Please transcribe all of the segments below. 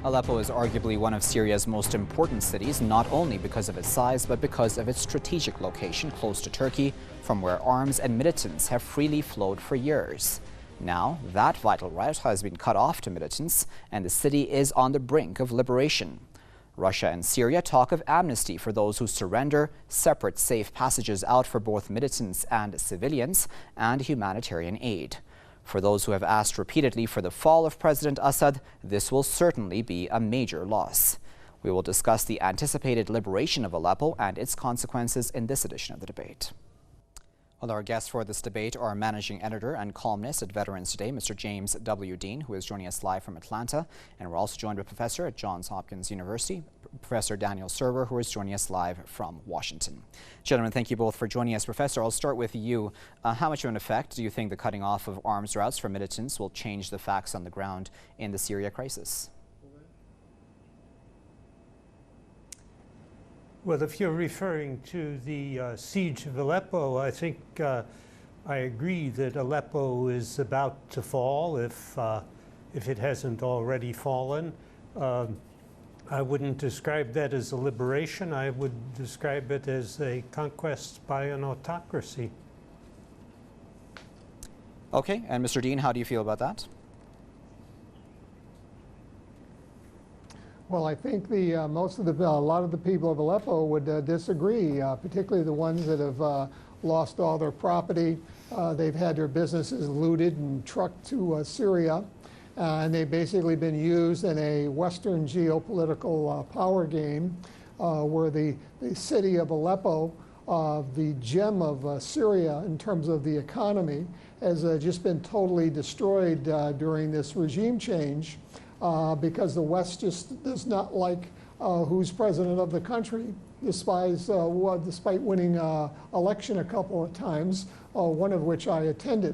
Aleppo is arguably one of Syria's most important cities, not only because of its size, but because of its strategic location close to Turkey, from where arms and militants have freely flowed for years. Now, that vital route has been cut off to militants, and the city is on the brink of liberation. Russia and Syria talk of amnesty for those who surrender, separate safe passages out for both militants and civilians, and humanitarian aid. For those who have asked repeatedly for the fall of President Assad, this will certainly be a major loss. We will discuss the anticipated liberation of Aleppo and its consequences in this edition of the debate. Well, our guests for this debate are managing editor and columnist at Veterans Today, Mr. James W. Dean, who is joining us live from Atlanta. And we're also joined by Professor at Johns Hopkins University, Professor Daniel Server, who is joining us live from Washington. Gentlemen, thank you both for joining us. Professor, I'll start with you. How much of an effect do you think the cutting off of arms routes for militants will change the facts on the ground in the Syria crisis? Well, if you're referring to the siege of Aleppo, I think I agree that Aleppo is about to fall if it hasn't already fallen. I wouldn't describe that as a liberation. I would describe it as a conquest by an autocracy. Okay, and Mr. Dean, how do you feel about that? Well, I think a lot of the people of Aleppo would disagree, particularly the ones that have lost all their property. They've had their businesses looted and trucked to Syria, and they've basically been used in a Western geopolitical power game where the city of Aleppo, the gem of Syria in terms of the economy, has just been totally destroyed during this regime change. Because the West just does not like who's president of the country, despite winning election a couple of times, one of which I attended.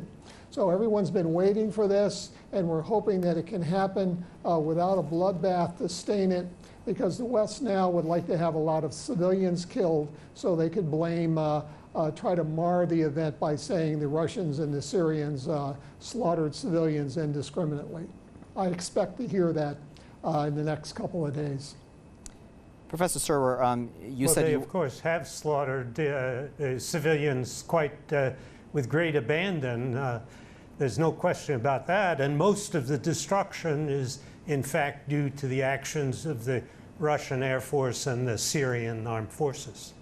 So everyone's been waiting for this, and we're hoping that it can happen without a bloodbath to stain it, because the West now would like to have a lot of civilians killed so they could blame, try to mar the event by saying the Russians and the Syrians slaughtered civilians indiscriminately. I expect to hear that in the next couple of days. Professor Serwer, you said they of course have slaughtered civilians quite with great abandon. There's no question about that, and most of the destruction is in fact due to the actions of the Russian Air Force and the Syrian armed forces.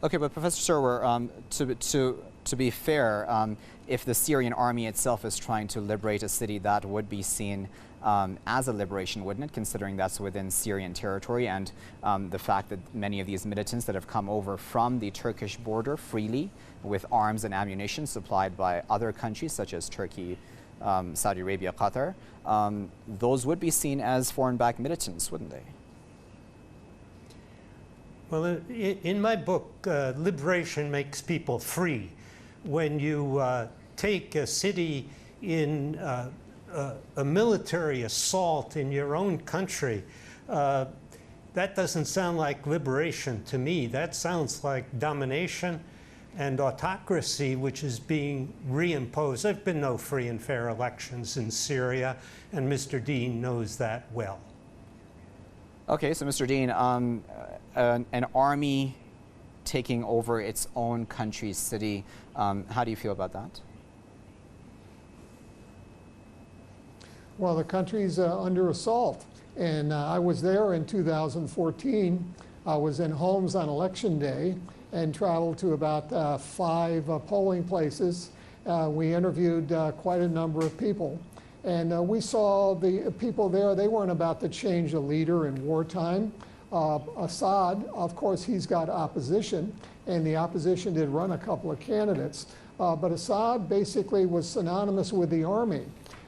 Okay, but Professor Serwer, to be fair, if the Syrian army itself is trying to liberate a city, that would be seen as a liberation, wouldn't it, considering that's within Syrian territory, and the fact that many of these militants that have come over from the Turkish border freely with arms and ammunition supplied by other countries such as Turkey, Saudi Arabia, Qatar, those would be seen as foreign-backed militants, wouldn't they? Well, in my book, Liberation Makes People Free. When you take a city in a military assault in your own country, that doesn't sound like liberation to me. That sounds like domination and autocracy, which is being reimposed. There have been no free and fair elections in Syria, and Mr. Dean knows that well. Okay, so Mr. Dean, an army taking over its own country's city, how do you feel about that? Well, the country's under assault, and I was there in 2014. I was in Homs on election day and traveled to about 5 polling places. We interviewed quite a number of people, and we saw the people there. They weren't about to change a leader in wartime. Assad, of course, he's got opposition, and the opposition did run a couple of candidates, but Assad basically was synonymous with the army,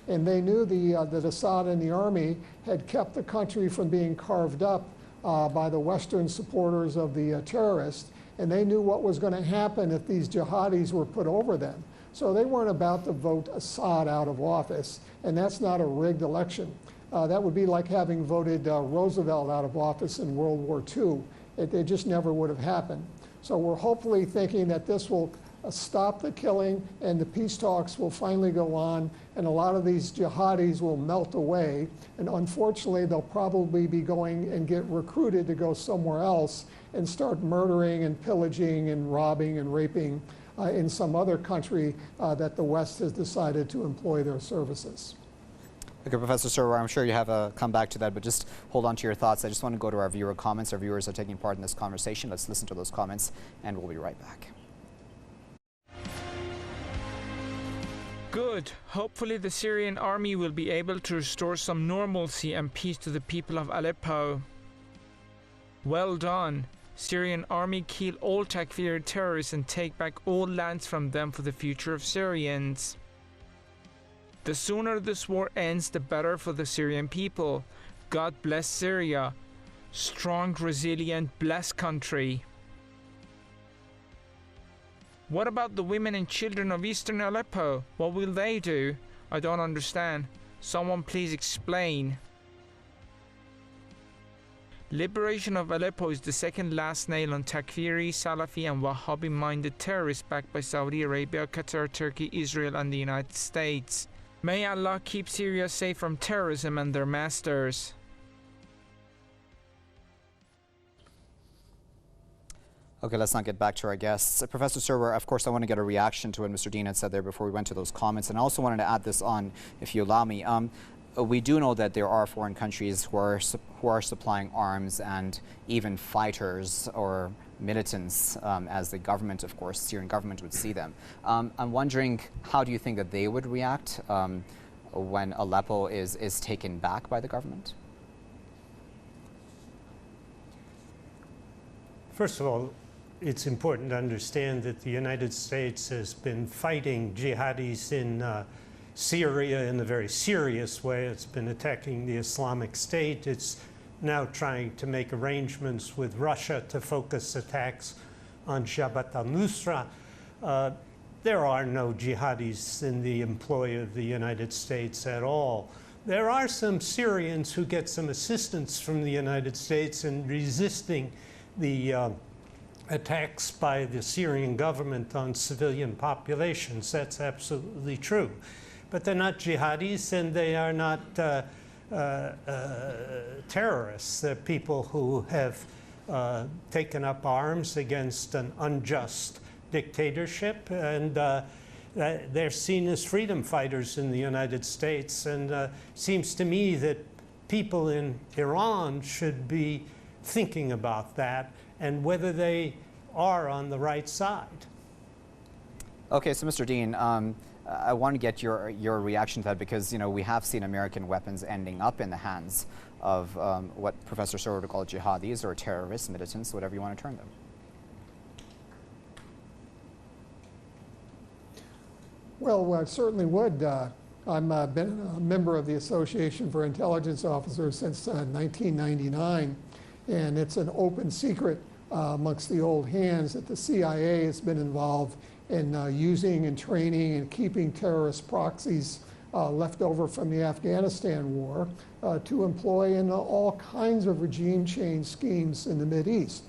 and they knew that Assad and the army had kept the country from being carved up by the Western supporters of the terrorists, and they knew what was going to happen if these jihadis were put over them. So they weren't about to vote Assad out of office, and that's not a rigged election. That would be like having voted Roosevelt out of office in World War II. It just never would have happened. So we're hopefully thinking that this will stop the killing, and the peace talks will finally go on, and a lot of these jihadis will melt away. And unfortunately, they'll probably be going and get recruited to go somewhere else and start murdering and pillaging and robbing and raping in some other country that the West has decided to employ their services. Okay, Professor Surwer, I'm sure you have a come back to that, but just hold on to your thoughts. I just want to go to our viewer comments. Our viewers are taking part in this conversation. Let's listen to those comments, and we'll be right back. Good. Hopefully the Syrian army will be able to restore some normalcy and peace to the people of Aleppo. Well done. Syrian army kill all Takfiri terrorists and take back all lands from them for the future of Syrians. The sooner this war ends, the better for the Syrian people. God bless Syria. Strong, resilient, blessed country. What about the women and children of eastern Aleppo? What will they do? I don't understand. Someone please explain. Liberation of Aleppo is the second last nail on Takfiri, Salafi and Wahhabi-minded terrorists backed by Saudi Arabia, Qatar, Turkey, Israel and the United States. May Allah keep Syria safe from terrorism and their masters. Okay, let's not get back to our guests. Professor Surwer, of course, I want to get a reaction to what Mr. Dean had said there before we went to those comments. And I also wanted to add this on, if you allow me. We do know that there are foreign countries who are supplying arms and even fighters or militants, as the government, of course, Syrian government would see them. I'm wondering, how do you think that they would react when Aleppo is taken back by the government? First of all, it's important to understand that the United States has been fighting jihadis in Syria in a very serious way. It's been attacking the Islamic State. It's now trying to make arrangements with Russia to focus attacks on Jabhat al-Nusra. There are no jihadis in the employ of the United States at all. There are some Syrians who get some assistance from the United States in resisting the attacks by the Syrian government on civilian populations. That's absolutely true. But they're not jihadis and they are not terrorists. They're people who have taken up arms against an unjust dictatorship, and they're seen as freedom fighters in the United States. And seems to me that people in Iran should be thinking about that and whether they are on the right side. Okay, so Mr. Dean, I want to get your reaction to that, because we have seen American weapons ending up in the hands of what Professor Surwer would call jihadis or terrorists, militants, whatever you want to term them. Well, I certainly would. I've been a member of the Association for Intelligence Officers since 1999, and it's an open secret amongst the old hands that the CIA has been involved in using and training and keeping terrorist proxies left over from the Afghanistan war to employ in all kinds of regime change schemes in the Mideast.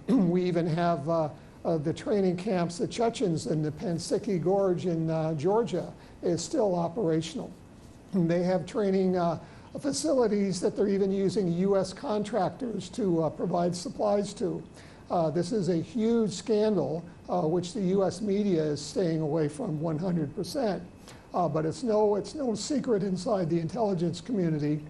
We even have the training camps, the Chechens in the Pansiki Gorge in Georgia is still operational. They have training facilities that they're even using U.S. contractors to provide supplies to. This is a huge scandal, which the U.S. media is staying away from 100%. But it's no secret inside the intelligence community.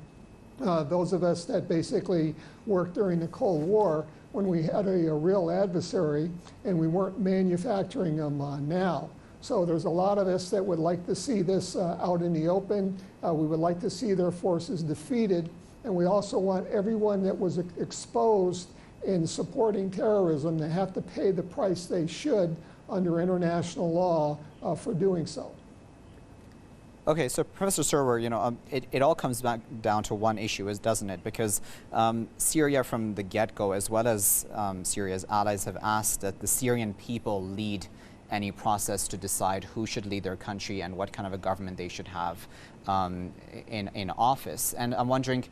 Those of us that basically worked during the Cold War, when we had a real adversary and we weren't manufacturing them now. So there's a lot of us that would like to see this out in the open. We would like to see their forces defeated. And we also want everyone that was exposed in supporting terrorism to have to pay the price they should under international law for doing so. Okay, so Professor Surwer, it all comes back down to one issue, doesn't it? Because Syria from the get-go, as well as Syria's allies, have asked that the Syrian people lead any process to decide who should lead their country and what kind of a government they should have in office. And I'm wondering,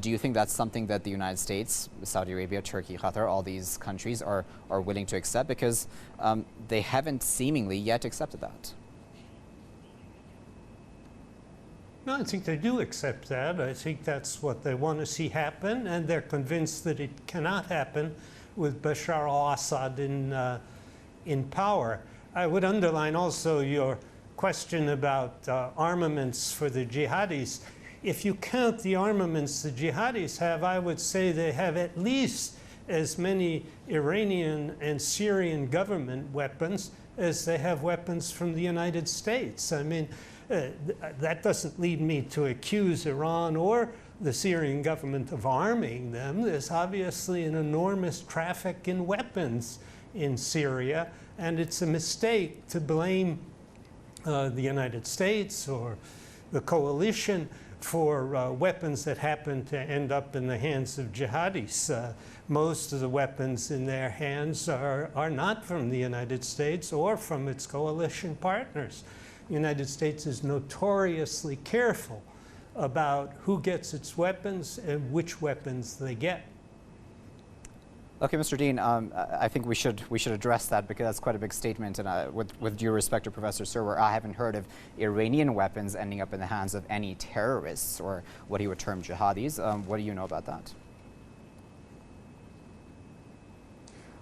do you think that's something that the United States, Saudi Arabia, Turkey, Qatar, all these countries are willing to accept? Because they haven't seemingly yet accepted that. No, I think they do accept that. I think that's what they want to see happen, and they're convinced that it cannot happen with Bashar al-Assad in power. I would underline also your question about armaments for the jihadis. If you count the armaments the jihadis have, I would say they have at least as many Iranian and Syrian government weapons as they have weapons from the United States. I mean, that doesn't lead me to accuse Iran or the Syrian government of arming them. There's obviously an enormous traffic in weapons in Syria, and it's a mistake to blame the United States or the coalition for weapons that happen to end up in the hands of jihadis. Most of the weapons in their hands are not from the United States or from its coalition partners. The United States is notoriously careful about who gets its weapons and which weapons they get. Okay, Mr. Dean, I think we should address that because that's quite a big statement. And with due respect to Professor Surwer, I haven't heard of Iranian weapons ending up in the hands of any terrorists or what he would term jihadis. What do you know about that?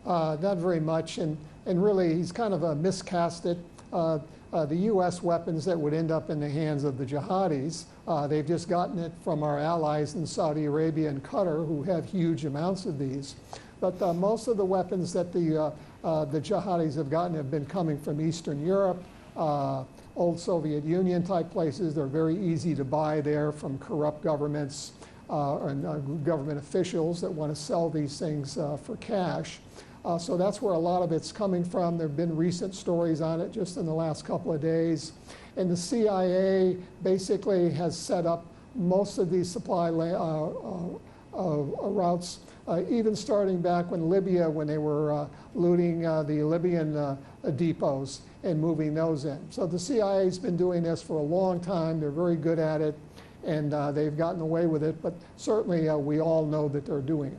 Not very much, and really he's kind of miscast it. The U.S. weapons that would end up in the hands of the jihadis, they've just gotten it from our allies in Saudi Arabia and Qatar, who have huge amounts of these. But most of the weapons that the jihadis have gotten have been coming from Eastern Europe, old Soviet Union type places. They're very easy to buy there from corrupt governments and government officials that want to sell these things for cash. So that's where a lot of it's coming from. There have been recent stories on it just in the last couple of days. And the CIA basically has set up most of these supply routes, even starting back when Libya, when they were looting the Libyan depots and moving those in. So the CIA's been doing this for a long time. They're very good at it, and they've gotten away with it. But certainly we all know that they're doing it.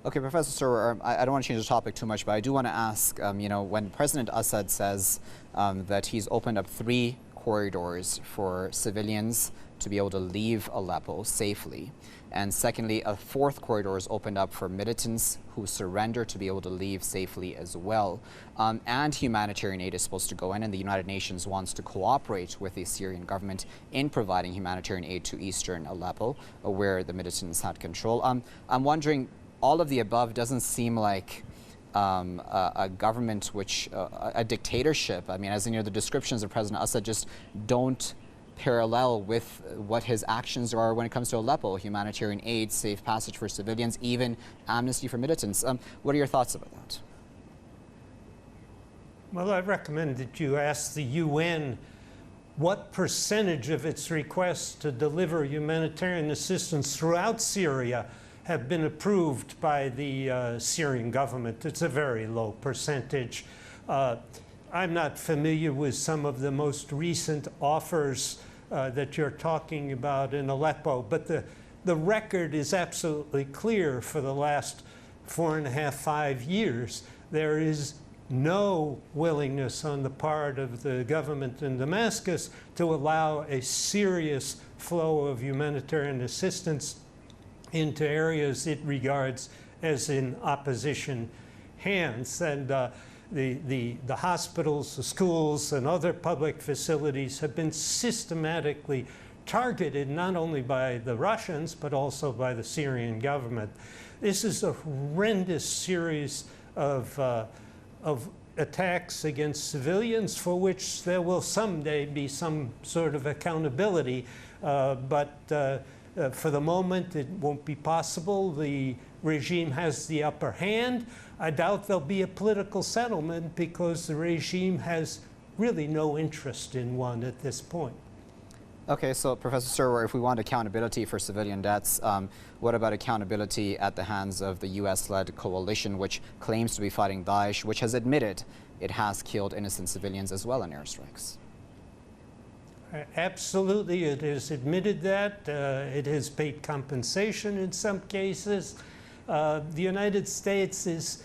Okay, Professor Surwer, I don't want to change the topic too much, but I do want to ask, you know, when President Assad says that he's opened up 3 corridors for civilians to be able to leave Aleppo safely, and secondly, a 4th corridor is opened up for militants who surrender to be able to leave safely as well, and humanitarian aid is supposed to go in, and the United Nations wants to cooperate with the Syrian government in providing humanitarian aid to eastern Aleppo, where the militants had control. I'm wondering, all of the above doesn't seem like a government which, a dictatorship. I mean, as in, you know, the descriptions of President Assad just don't parallel with what his actions are when it comes to Aleppo: humanitarian aid, safe passage for civilians, even amnesty for militants. What are your thoughts about that? Well, I recommend that you ask the UN what percentage of its requests to deliver humanitarian assistance throughout Syria have been approved by the Syrian government. It's a very low percentage. I'm not familiar with some of the most recent offers that you're talking about in Aleppo, but the record is absolutely clear for the last 4.5, 5 years. There is no willingness on the part of the government in Damascus to allow a serious flow of humanitarian assistance into areas it regards as in opposition hands. And the hospitals, the schools, and other public facilities have been systematically targeted not only by the Russians, but also by the Syrian government. This is a horrendous series of attacks against civilians for which there will someday be some sort of accountability, but for the moment, it won't be possible. The regime has the upper hand. I doubt there'll be a political settlement because the regime has really no interest in one at this point. Okay, so Professor Serwer, if we want accountability for civilian deaths, what about accountability at the hands of the US-led coalition, which claims to be fighting Daesh, which has admitted it has killed innocent civilians as well in airstrikes? Absolutely, it has admitted that. It has paid compensation in some cases. The United States is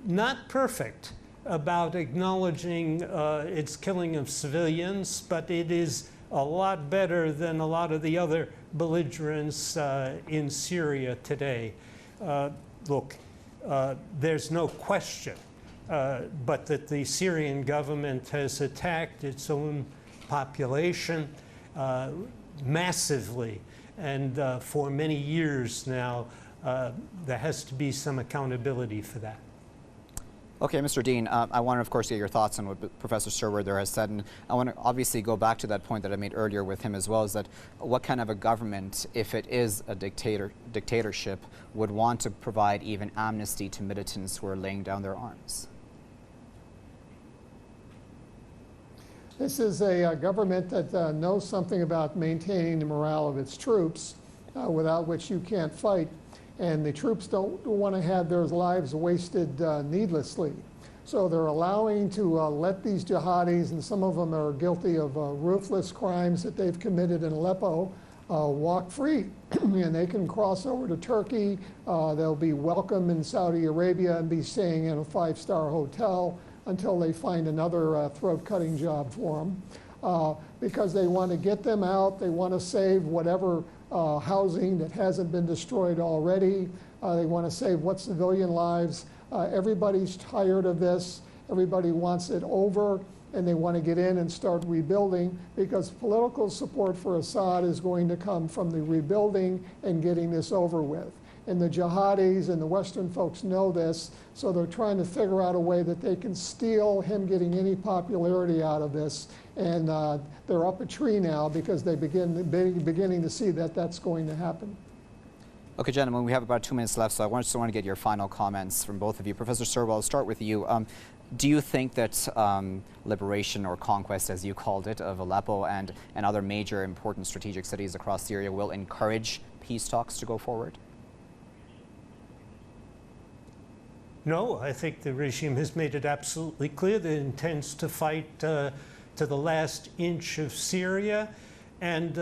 not perfect about acknowledging its killing of civilians, but it is a lot better than a lot of the other belligerents in Syria today. Look, there's no question but that the Syrian government has attacked its own population massively, and for many years now. There has to be some accountability for that. Okay, Mr. Dean, I want to, of course, get your thoughts on what Professor Serwer there has said, and I want to obviously go back to that point that I made earlier with him as well, is that what kind of a government, if it is a dictatorship, would want to provide even amnesty to militants who are laying down their arms? This is a government that knows something about maintaining the morale of its troops, without which you can't fight. And the troops don't want to have their lives wasted needlessly. So they're allowing to let these jihadis, and some of them are guilty of ruthless crimes that they've committed in Aleppo, walk free. And they can cross over to Turkey. They'll be welcome in Saudi Arabia and be staying in a 5-star hotel until they find another throat-cutting job for them. Because they want to get them out. They want to save whatever housing that hasn't been destroyed already. They want to save what civilian lives. Everybody's tired of this. Everybody wants it over, and they want to get in and start rebuilding, because political support for Assad is going to come from the rebuilding and getting this over with. And the jihadis and the Western folks know this, so they're trying to figure out a way that they can steal him getting any popularity out of this. And they're up a tree now because they're beginning to see that that's going to happen. Okay, gentlemen, we have about 2 minutes left, so I just want to get your final comments from both of you. Professor Serwer, I'll start with you. Do you think that liberation or conquest, as you called it, of Aleppo and other major important strategic cities across Syria will encourage peace talks to go forward? No, I think the regime has made it absolutely clear that it intends to fight to the last inch of Syria. And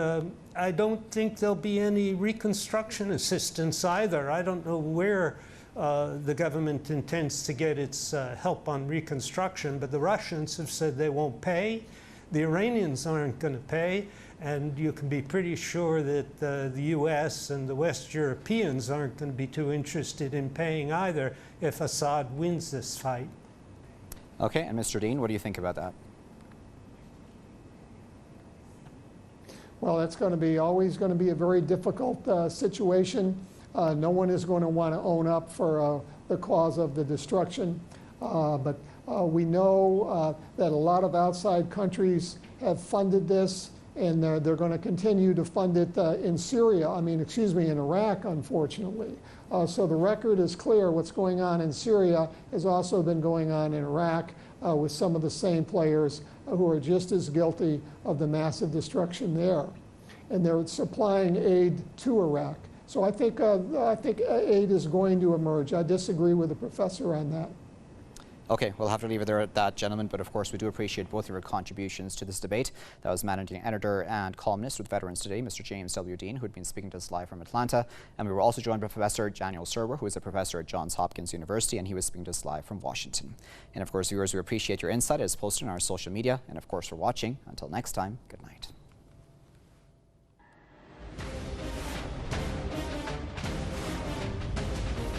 I don't think there'll be any reconstruction assistance either. I don't know where the government intends to get its help on reconstruction, but the Russians have said they won't pay. The Iranians aren't going to pay. And you can be pretty sure that the US and the West Europeans aren't going to be too interested in paying either if Assad wins this fight. Okay, and Mr. Dean, what do you think about that? Well, that's going to be always going to be a very difficult situation. No one is going to want to own up for the cause of the destruction. But we know that a lot of outside countries have funded this, and they're going to continue to fund it in Syria, in Iraq, unfortunately. So the record is clear. What's going on in Syria has also been going on in Iraq with some of the same players who are just as guilty of the massive destruction there. And they're supplying aid to Iraq. So I think aid is going to emerge. I disagree with the professor on that. Okay, we'll have to leave it there at that, gentlemen, but of course we do appreciate both of your contributions to this debate. That was managing editor and columnist with Veterans Today, Mr. James W. Dean, who had been speaking to us live from Atlanta. And we were also joined by Professor Daniel Serwer, who is a professor at Johns Hopkins University, and he was speaking to us live from Washington. And of course, viewers, we appreciate your insight as posted on our social media, and of course for watching. Until next time, good night.